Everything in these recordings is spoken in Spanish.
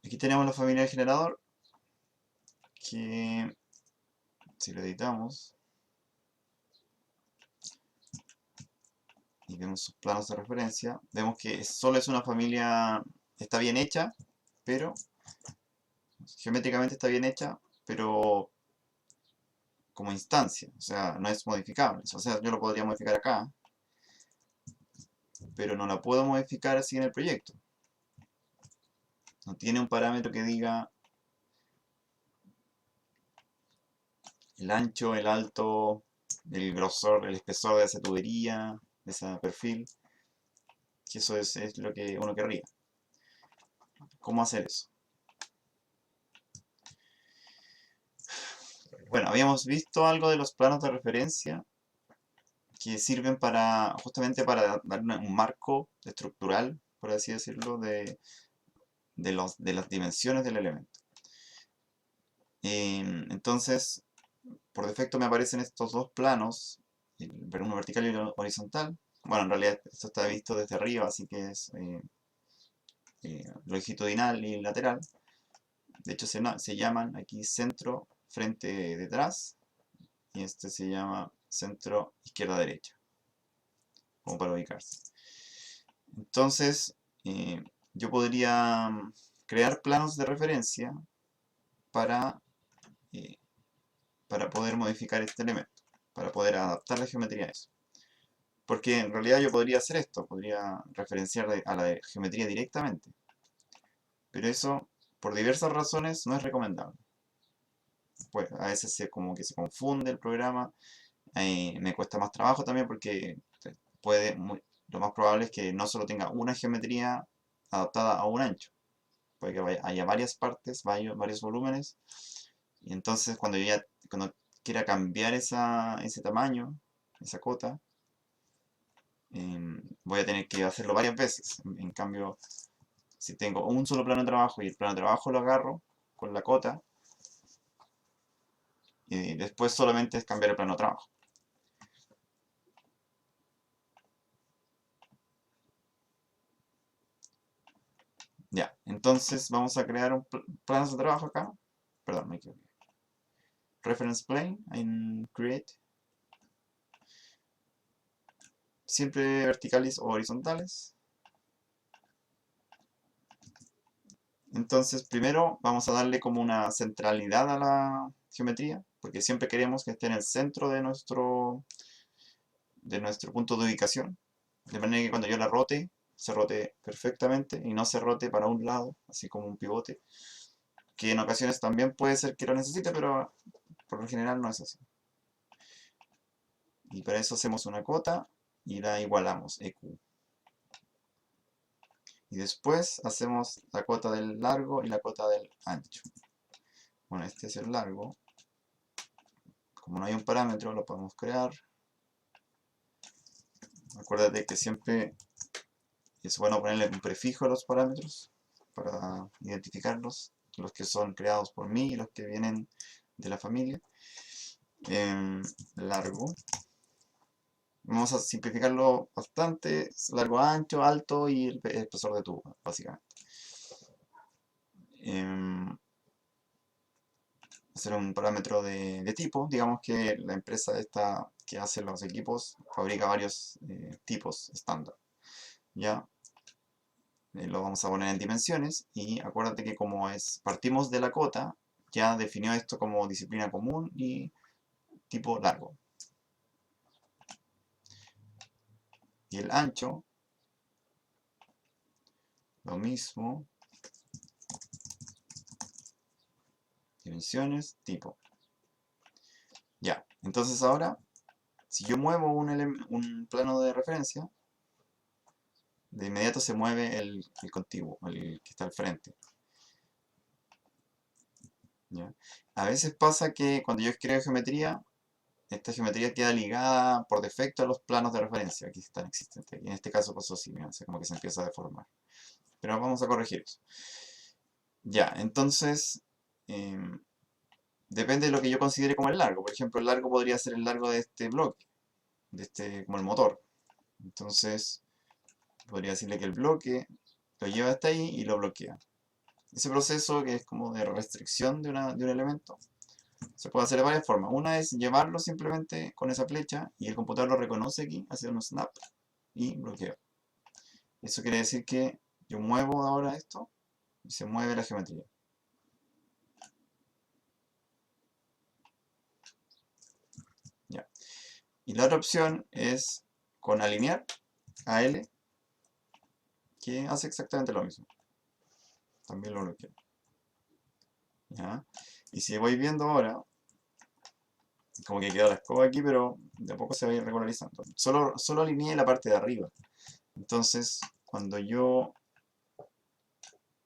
Aquí tenemos la familia del generador, que si lo editamos y vemos sus planos de referencia, vemos que solo es una familia, está bien hecha, pero geométricamente está bien hecha, pero como instancia, o sea, no es modificable. O sea, yo lo podría modificar acá, pero no la puedo modificar así en el proyecto. No tiene un parámetro que diga el ancho, el alto, el grosor, el espesor de esa tubería, de ese perfil, que eso es lo que uno querría. ¿Cómo hacer eso? Bueno, habíamos visto algo de los planos de referencia que sirven para justamente para dar un marco estructural, por así decirlo, de las dimensiones del elemento. Entonces, por defecto me aparecen estos dos planos, uno vertical y uno horizontal. Bueno, en realidad esto está visto desde arriba, así que es longitudinal y lateral. De hecho, se llaman aquí centro, frente, detrás, y este se llama centro, izquierda, derecha, como para ubicarse. Entonces, yo podría crear planos de referencia para, eh, para poder modificar este elemento, para poder adaptar la geometría a eso. Porque en realidad yo podría hacer esto, podría referenciar a la geometría directamente. Pero eso, por diversas razones, no es recomendable. Pues a veces como que se confunde el programa, me cuesta más trabajo también porque lo más probable es que no solo tenga una geometría adaptada a un ancho. Puede que haya varias partes, varios volúmenes. Y entonces cuando quiera cambiar ese tamaño, esa cota, voy a tener que hacerlo varias veces. En cambio, si tengo un solo plano de trabajo y el plano de trabajo lo agarro con la cota, y después solamente es cambiar el plano de trabajo. Ya, entonces vamos a crear un plano de trabajo acá. Perdón, me equivoqué. Reference plane en create. Siempre verticales o horizontales. Entonces primero vamos a darle como una centralidad a la geometría, porque siempre queremos que esté en el centro de nuestro punto de ubicación. De manera que cuando yo la rote, se rote perfectamente y no se rote para un lado, así como un pivote, que en ocasiones también puede ser que lo necesite, pero por lo general no es así. Y para eso hacemos una cota y la igualamos, EQ. Y después hacemos la cota del largo y la cota del ancho. Bueno, este es el largo. Como no hay un parámetro, lo podemos crear. Acuérdate que siempre es bueno ponerle un prefijo a los parámetros para identificarlos, los que son creados por mí y los que vienen de la familia. Largo. Vamos a simplificarlo bastante. Largo, ancho, alto y el espesor de tubo, básicamente. Hacer un parámetro de tipo. Digamos que la empresa esta que hace los equipos fabrica varios tipos estándar. Ya lo vamos a poner en dimensiones y acuérdate que como partimos de la cota, ya definió esto como disciplina común y tipo largo. Y el ancho, lo mismo, dimensiones, tipo. Ya, entonces ahora, si yo muevo un plano de referencia, de inmediato se mueve el contiguo, el que está al frente. ¿Ya? A veces pasa que cuando yo creo geometría, esta geometría queda ligada por defecto a los planos de referencia que están existentes. Y en este caso pasó así, mira, como que se empieza a deformar. Pero vamos a corregir eso. Ya, entonces, depende de lo que yo considere como el largo. Por ejemplo, el largo podría ser el largo de este bloque, como el motor. Entonces, podría decirle que el bloque lo lleva hasta ahí y lo bloquea. Ese proceso que es como de restricción de un elemento se puede hacer de varias formas. Una es llevarlo simplemente con esa flecha y el computador lo reconoce aquí, hace un snap y bloqueo. Eso quiere decir que yo muevo ahora esto y se mueve la geometría. Ya. Y la otra opción es con alinear a L, que hace exactamente lo mismo. También lo bloqueo. ¿Ya? Y si voy viendo ahora, como que queda la escoba aquí, pero de a poco se va a ir regularizando. Solo alineé la parte de arriba. Entonces, cuando yo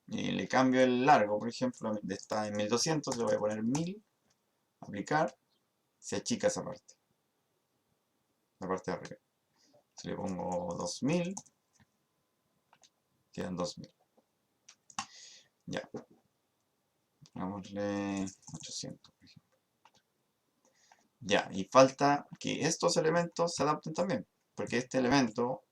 le cambio el largo, por ejemplo, está en 1200, le voy a poner 1000, aplicar, se achica esa parte, la parte de arriba. Si le pongo 2000, quedan 2000. Ya, pongámosle 800, por ejemplo. Ya, y falta que estos elementos se adapten también, porque este elemento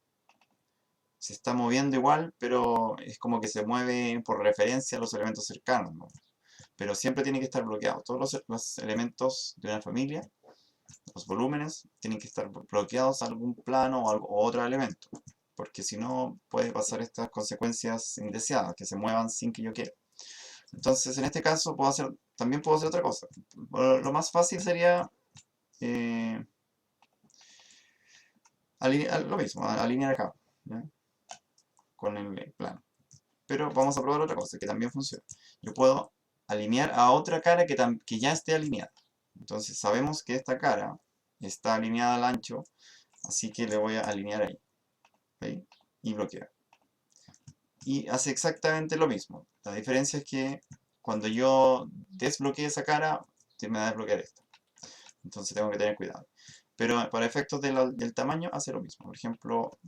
se está moviendo igual, pero es como que se mueve por referencia a los elementos cercanos, ¿no? Pero siempre tiene que estar bloqueado. Todos los elementos de una familia, los volúmenes, tienen que estar bloqueados a algún plano o otro elemento, porque si no puede pasar estas consecuencias indeseadas, que se muevan sin que yo quiera. Entonces, en este caso, también puedo hacer otra cosa. Lo más fácil sería eh, lo mismo, alinear acá, ¿ya? Con el plano. Pero vamos a probar otra cosa que también funciona. Yo puedo alinear a otra cara que ya esté alineada. Entonces sabemos que esta cara está alineada al ancho, así que le voy a alinear ahí. ¿Sí? Y bloquear. Y hace exactamente lo mismo. La diferencia es que cuando yo desbloquee esa cara, me va a desbloquear esta. Entonces tengo que tener cuidado. Pero para efectos del tamaño hace lo mismo. Por ejemplo,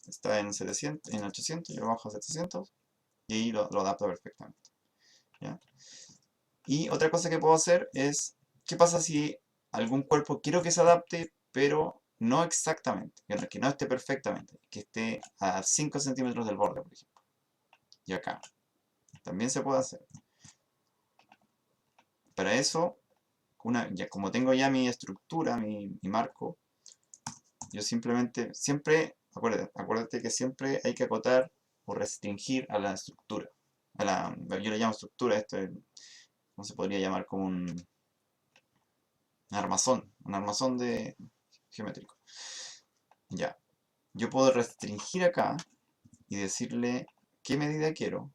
está en 700, en 800, yo bajo a 700 y ahí lo adapto perfectamente. ¿Ya? Y otra cosa que puedo hacer es, ¿qué pasa si algún cuerpo quiero que se adapte, pero no exactamente, que no esté perfectamente, que esté a 5 centímetros del borde, por ejemplo? Y acá, también se puede hacer. Para eso, como tengo ya mi estructura, mi marco, yo acuérdate que siempre hay que acotar o restringir a la estructura. Yo le llamo estructura, esto es, ¿cómo se podría llamar? Como un armazón geométrico. Ya, yo puedo restringir acá y decirle qué medida quiero,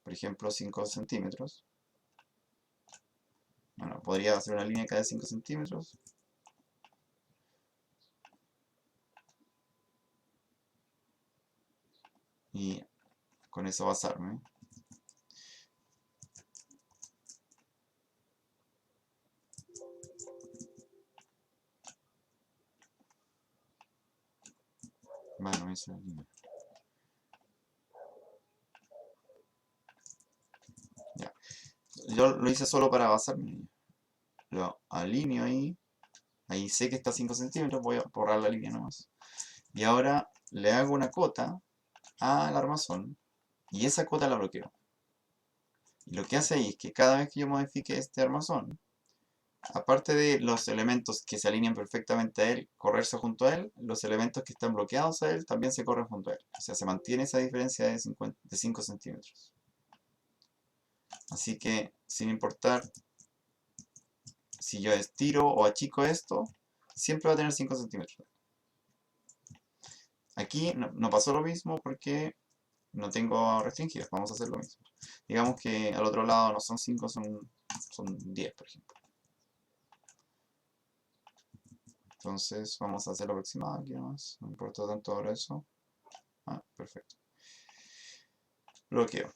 por ejemplo 5 centímetros. Bueno, podría hacer una línea acá de 5 centímetros. Y con eso basarme. Bueno, esa línea. Ya. Yo lo hice solo para basarme. Lo alineo ahí. Ahí sé que está a 5 centímetros. Voy a borrar la línea nomás. Y ahora le hago una cota al armazón. Y esa cota la bloqueo. Y lo que hace ahí es que cada vez que yo modifique este armazón, aparte de los elementos que se alinean perfectamente a él, correrse junto a él, los elementos que están bloqueados a él también se corren junto a él. O sea, se mantiene esa diferencia de 5 centímetros. Así que, sin importar si yo estiro o achico esto, siempre va a tener 5 centímetros. Aquí no pasó lo mismo porque no tengo restringidas. Vamos a hacer lo mismo. Digamos que al otro lado no son 5, son 10, por ejemplo. Entonces vamos a hacer la aproximada aquí nomás. No importa tanto ahora eso. Ah, perfecto. Bloqueo.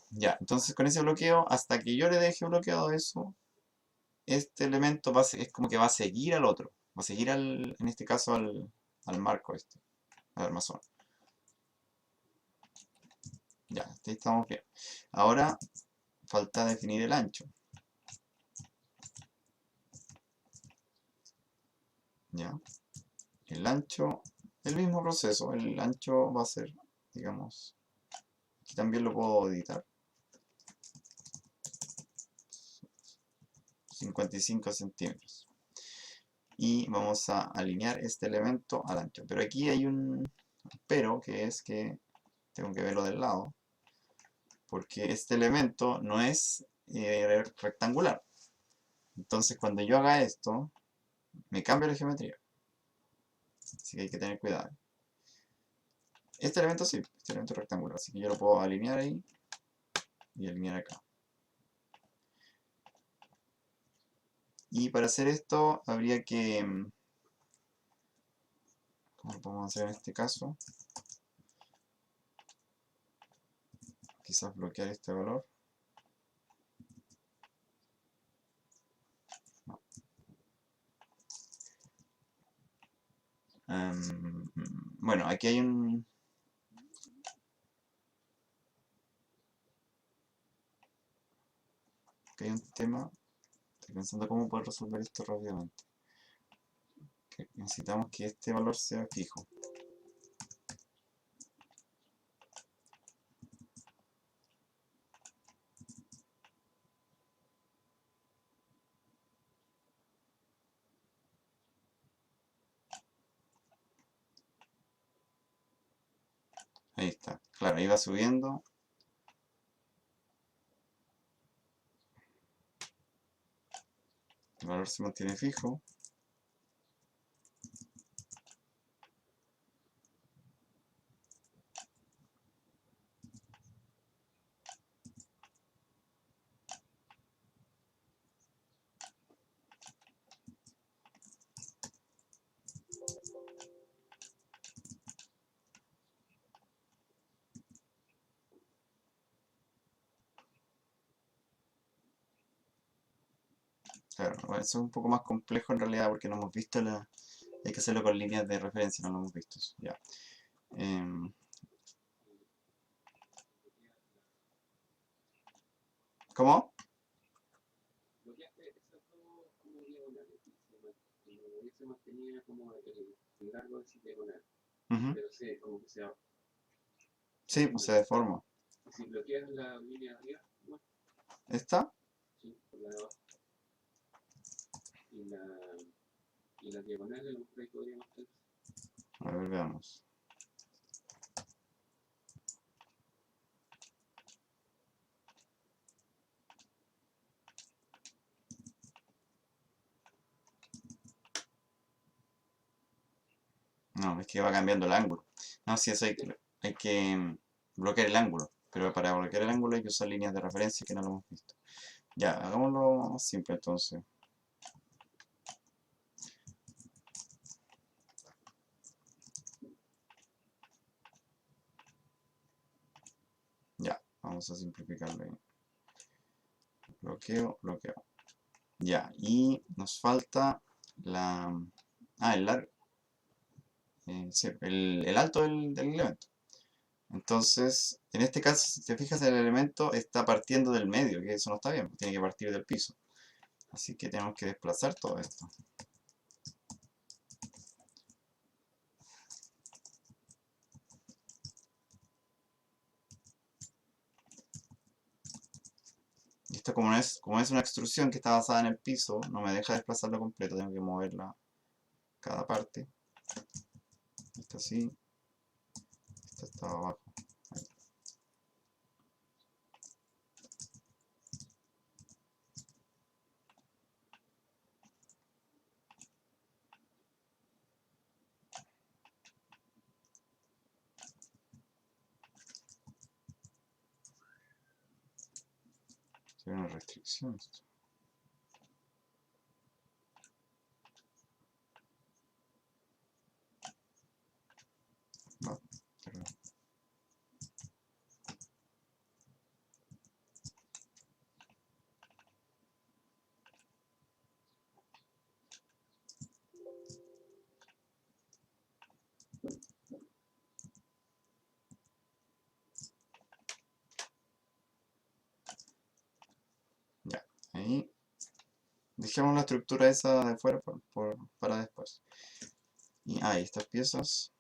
Ya, entonces con ese bloqueo, hasta que yo le deje bloqueado eso, este elemento es como que va a seguir al otro. Va a seguir en este caso al marco este, al armazón. Ya, ahí estamos bien. Ahora falta definir el ancho. Ya. El ancho, el mismo proceso. El ancho va a ser, digamos, aquí también lo puedo editar. 55 centímetros. Y vamos a alinear este elemento al ancho. Pero aquí hay un pero, que es que tengo que verlo del lado, porque este elemento no es rectangular. Entonces cuando yo haga esto, me cambia la geometría. Así que hay que tener cuidado. Este elemento sí, este elemento es rectangular, así que yo lo puedo alinear ahí y alinear acá. Y para hacer esto habría que... ¿Cómo lo podemos hacer en este caso? Quizás bloquear este valor. No. Bueno, aquí hay un... Aquí hay un tema. Estoy pensando cómo poder resolver esto rápidamente. Que necesitamos que este valor sea fijo. Ahí está. Claro, ahí va subiendo. El valor se mantiene fijo. Claro, bueno, eso es un poco más complejo en realidad porque no hemos visto la... Hay que hacerlo con líneas de referencia, no lo hemos visto. Ya. ¿Cómo? Bloqueaste esas dos como diagonales y se mantenía como el largo de esa diagonal, pero sí, como que se Sí, pues se deforma. si bloqueas la línea de arriba, ¿no? ¿Esta? Sí, por la de abajo. Y la diagonal a lo mejor ahí podría mantenerse. A ver, veamos. No, es que va cambiando el ángulo. No, sí, eso hay que bloquear el ángulo. Pero para bloquear el ángulo hay que usar líneas de referencia que no lo hemos visto. Ya, hagámoslo simple entonces. Ya, vamos a simplificarlo ahí. Bloqueo, bloqueo. Ya, y nos falta la... Ah, el largo. Sí, el alto del elemento. Entonces, en este caso, si te fijas, el elemento está partiendo del medio, que eso no está bien, tiene que partir del piso. Así que tenemos que desplazar todo esto. Y esto como es una extrusión que está basada en el piso, no me deja desplazarlo completo, tengo que moverla cada parte. Esta así, esta está abajo. Tiene una restricción esto. No, perdón. Ya, ahí. Dejemos la estructura esa de fuera para después. Y estas piezas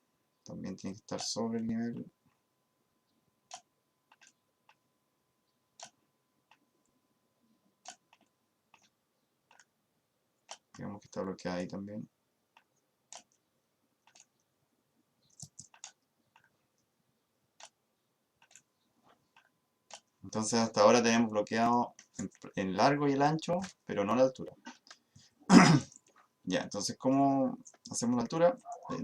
también tienen que estar sobre el nivel. Digamos que está bloqueada ahí también. Entonces hasta ahora tenemos bloqueado el largo y el ancho, pero no la altura. Ya, entonces ¿cómo hacemos la altura?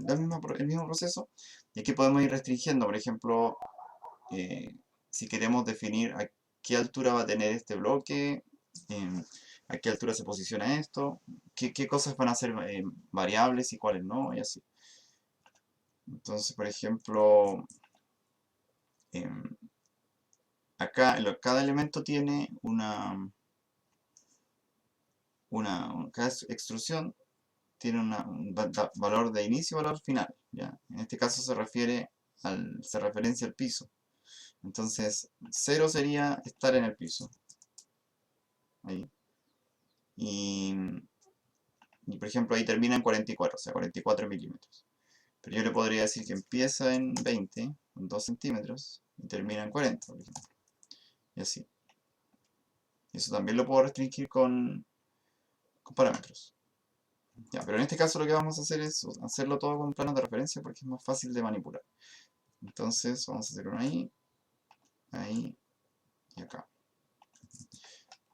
El mismo proceso. Y aquí podemos ir restringiendo, por ejemplo, si queremos definir a qué altura va a tener este bloque, a qué altura se posiciona esto, qué cosas van a ser variables y cuáles no, y así. Entonces, por ejemplo, em, acá cada elemento tiene cada extrusión tiene un valor de inicio y valor final, ¿ya? En este caso se referencia al piso. Entonces, 0 sería estar en el piso. Ahí. Y, por ejemplo, ahí termina en 44, o sea, 44 milímetros. Pero yo le podría decir que empieza en 20, en 2 centímetros, y termina en 40, por ejemplo. Y así. Eso también lo puedo restringir con parámetros. Ya, pero en este caso lo que vamos a hacer es hacerlo todo con planos de referencia porque es más fácil de manipular. Entonces vamos a hacer uno ahí, ahí y acá.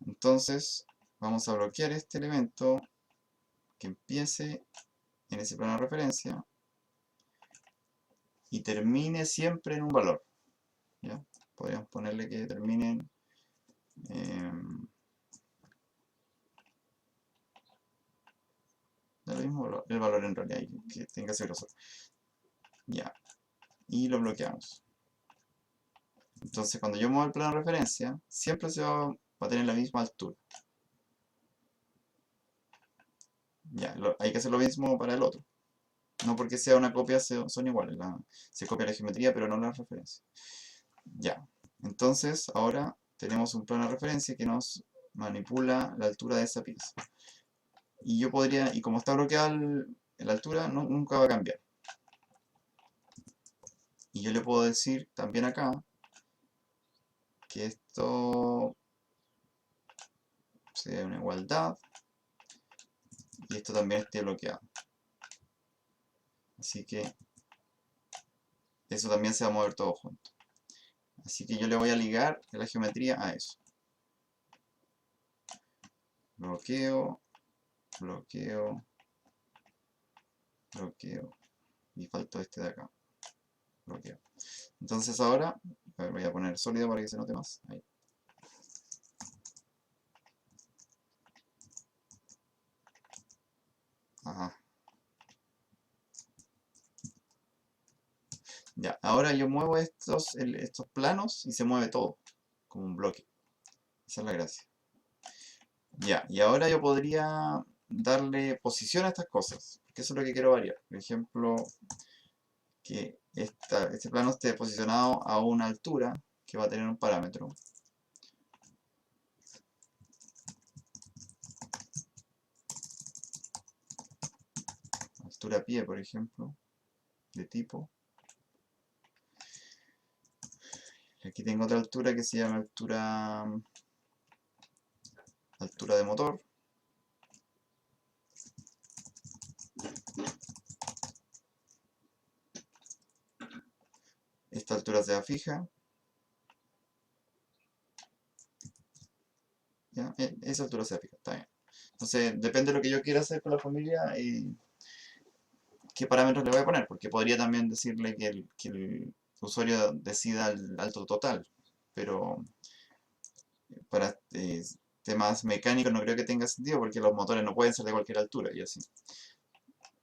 Entonces vamos a bloquear este elemento que empiece en ese plano de referencia y termine siempre en un valor. ¿Ya? Podríamos ponerle que termine da lo mismo el valor en realidad, que tenga ese grosor. Ya, y lo bloqueamos. Entonces cuando yo muevo el plano de referencia, siempre va a tener la misma altura. Ya, hay que hacer lo mismo para el otro. No porque sea una copia son iguales. Se copia la geometría, pero no la referencia. Ya, entonces ahora tenemos un plano de referencia que nos manipula la altura de esa pieza. Y yo podría, y como está bloqueada la altura, nunca va a cambiar. Y yo le puedo decir también acá que esto sea una igualdad y esto también esté bloqueado. Así que eso también se va a mover todo junto. Así que yo le voy a ligar la geometría a eso. Bloqueo, bloqueo, bloqueo. Y faltó este de acá. Bloqueo. Entonces ahora, a ver, voy a poner sólido para que se note más. Ahí. Ajá. Ya, ahora yo muevo estos planos y se mueve todo, como un bloque. Esa es la gracia. Ya, y ahora yo podría darle posición a estas cosas, que eso es lo que quiero variar. Por ejemplo, que este plano esté posicionado a una altura que va a tener un parámetro. Altura pie, por ejemplo, de tipo. Aquí tengo otra altura que se llama altura de motor. Esta altura sea fija. ¿Ya? Esa altura sea fija, está bien. Entonces, depende de lo que yo quiera hacer con la familia y qué parámetros le voy a poner, porque podría también decirle que el usuario decida el alto total, pero para temas mecánicos no creo que tenga sentido porque los motores no pueden ser de cualquier altura y así.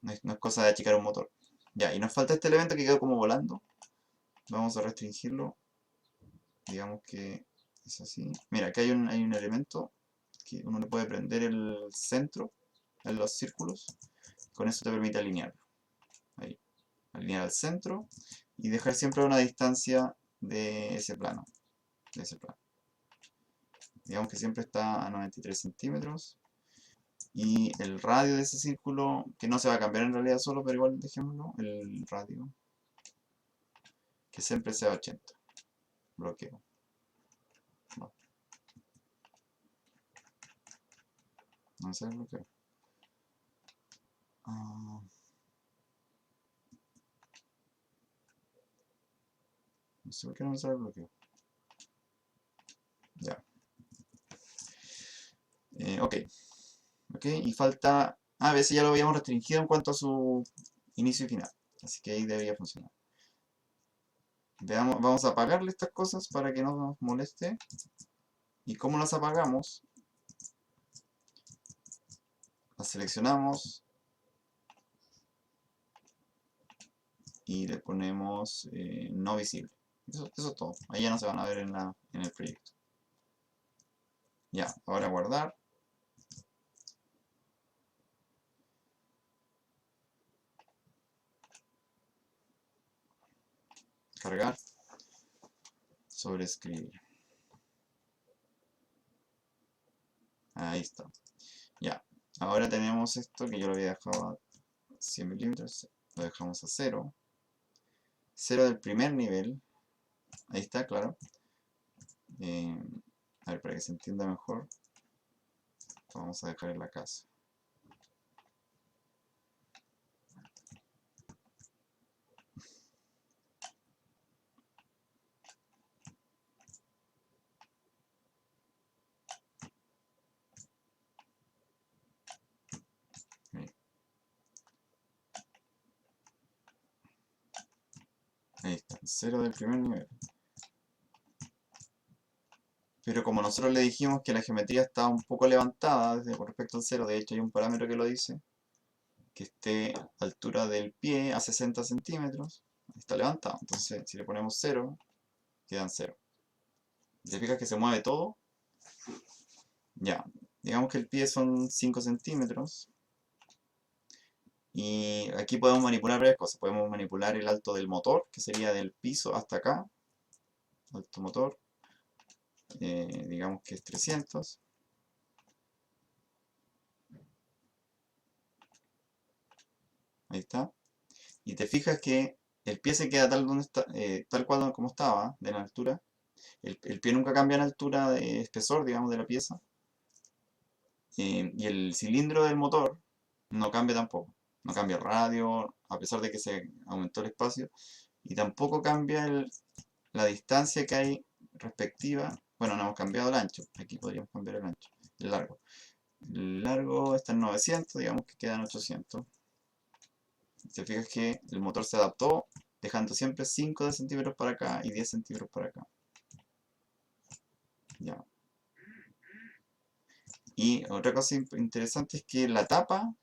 No es cosa de achicar un motor. Ya, y nos falta este elemento que quedó como volando. Vamos a restringirlo. Digamos que es así. Mira, aquí hay un elemento que uno le puede prender el centro en los círculos. Con eso te permite alinearlo. Ahí. Alinear al centro y dejar siempre una distancia de ese plano. Digamos que siempre está a 93 centímetros. Y el radio de ese círculo, que no se va a cambiar en realidad solo, pero igual dejémoslo, el radio, que siempre sea 80. Bloqueo. No sé el bloqueo. sé por qué no me sale el bloqueo. Ya. Ok. Ok, y falta... A veces ya lo habíamos restringido en cuanto a su inicio y final. Así que ahí debería funcionar. Veamos, vamos a apagarle estas cosas para que no nos moleste. ¿Y cómo las apagamos? Las seleccionamos y le ponemos no visible. Eso es todo. Ahí ya no se van a ver en el proyecto. Ya, ahora guardar. Cargar. Sobreescribir. Ahí está. Ya. Ahora tenemos esto que yo lo había dejado a 100 milímetros. Lo dejamos a 0. 0 del primer nivel. Ahí está, claro. A ver, para que se entienda mejor, lo vamos a dejar en la casa. Ahí está, 0 del primer nivel. Pero como nosotros le dijimos que la geometría está un poco levantada con respecto al 0, de hecho hay un parámetro que lo dice, que esté a altura del pie a 60 centímetros, está levantado. Entonces si le ponemos 0, quedan 0. ¿Te fijas que se mueve todo? Ya, digamos que el pie son 5 centímetros. Y aquí podemos manipular varias cosas. Podemos manipular el alto del motor, que sería del piso hasta acá. Alto motor. Digamos que es 300. Ahí está. Y te fijas que el pie se queda tal cual como estaba, de la altura. El pie nunca cambia en altura de espesor, digamos, de la pieza. Y el cilindro del motor no cambia tampoco. No cambia el radio, a pesar de que se aumentó el espacio. Y tampoco cambia la distancia que hay respectiva. Bueno, no hemos cambiado el ancho. Aquí podríamos cambiar el ancho. El largo. El largo está en 900, digamos que quedan 800. Te fijas que el motor se adaptó, dejando siempre 5 centímetros para acá y 10 centímetros para acá. Ya. Y otra cosa interesante es que la tapa,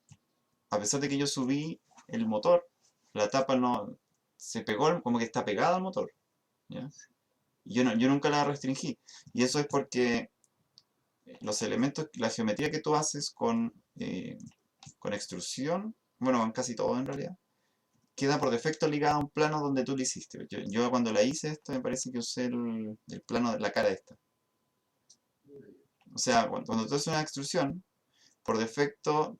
a pesar de que yo subí el motor, la tapa no se pegó, como que está pegada al motor. ¿Ya? Y yo nunca la restringí. Y eso es porque los elementos, la geometría que tú haces con extrusión, bueno, con casi todo en realidad, queda por defecto ligada a un plano donde tú lo hiciste. Yo cuando la hice esto me parece que usé el plano de la cara de esta. O sea, cuando tú haces una extrusión, por defecto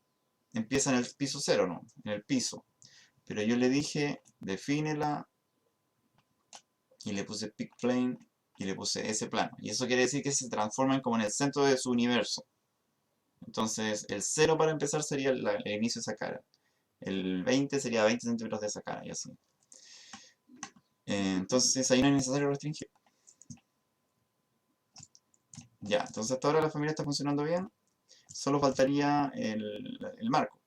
empieza en el piso 0, ¿no? En el piso. Pero yo le dije, defínela, y le puse pick plane, y le puse ese plano. Y eso quiere decir que se transforman como en el centro de su universo. Entonces, el 0 para empezar sería el inicio de esa cara. El 20 sería 20 centímetros de esa cara, y así. Entonces, ahí no es necesario restringir. Ya, entonces hasta ahora la familia está funcionando bien. Solo faltaría el marco.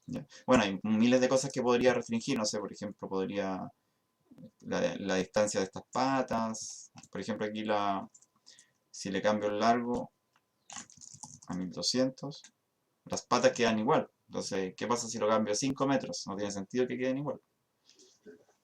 ¿Ya? Bueno, hay miles de cosas que podría restringir. No sé, por ejemplo, podría la distancia de estas patas. Por ejemplo, aquí si le cambio el largo a 1200, las patas quedan igual. Entonces, ¿qué pasa si lo cambio a 5 metros? No tiene sentido que queden igual.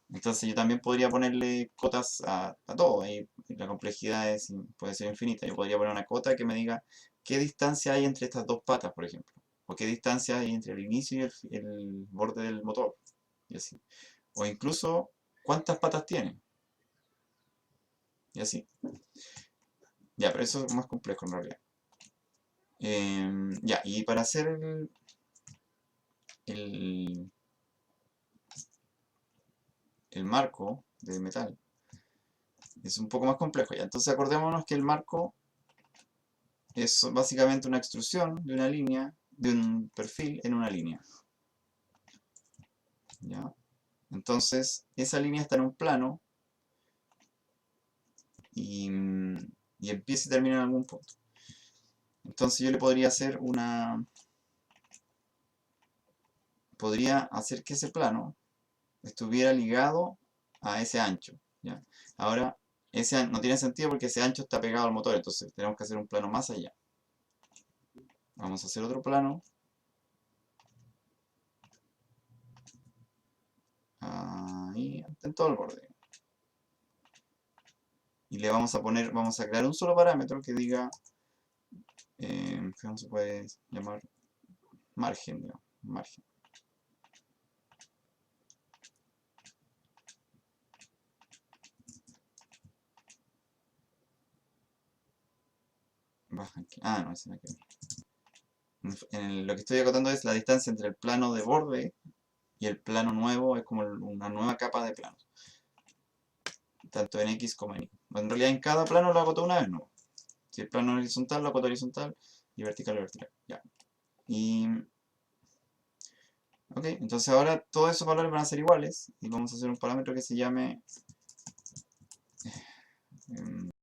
Entonces yo también podría ponerle cotas a todo, y la complejidad puede ser infinita. Yo podría poner una cota que me diga qué distancia hay entre estas dos patas, por ejemplo, o qué distancia hay entre el inicio y el borde del motor, y así. O incluso cuántas patas tiene, y así. Ya, pero eso es más complejo en realidad. Ya, y para hacer el, el marco de metal, es un poco más complejo. Ya, entonces acordémonos que el marco es básicamente una extrusión de una línea, de un perfil en una línea. ¿Ya? Entonces, esa línea está en un plano y empieza y termina en algún punto. Entonces yo le podría hacer podría hacer que ese plano estuviera ligado a ese ancho, ¿ya? Ahora, ese no tiene sentido porque ese ancho está pegado al motor, entonces tenemos que hacer un plano más allá. Vamos a hacer otro plano. Ahí, en todo el borde. Y le vamos a poner, vamos a crear un solo parámetro que diga, ¿cómo se puede llamar? Margen, digamos, margen. Baja aquí. Ah, no, ese no hay que ver. Lo que estoy acotando es la distancia entre el plano de borde y el plano nuevo, es como una nueva capa de planos. Tanto en X como en Y. En realidad en cada plano lo acoto una vez, ¿no? Si el plano es horizontal, lo acoto horizontal y vertical, vertical. Ya. Ok, entonces ahora todos esos valores van a ser iguales y vamos a hacer un parámetro que se llame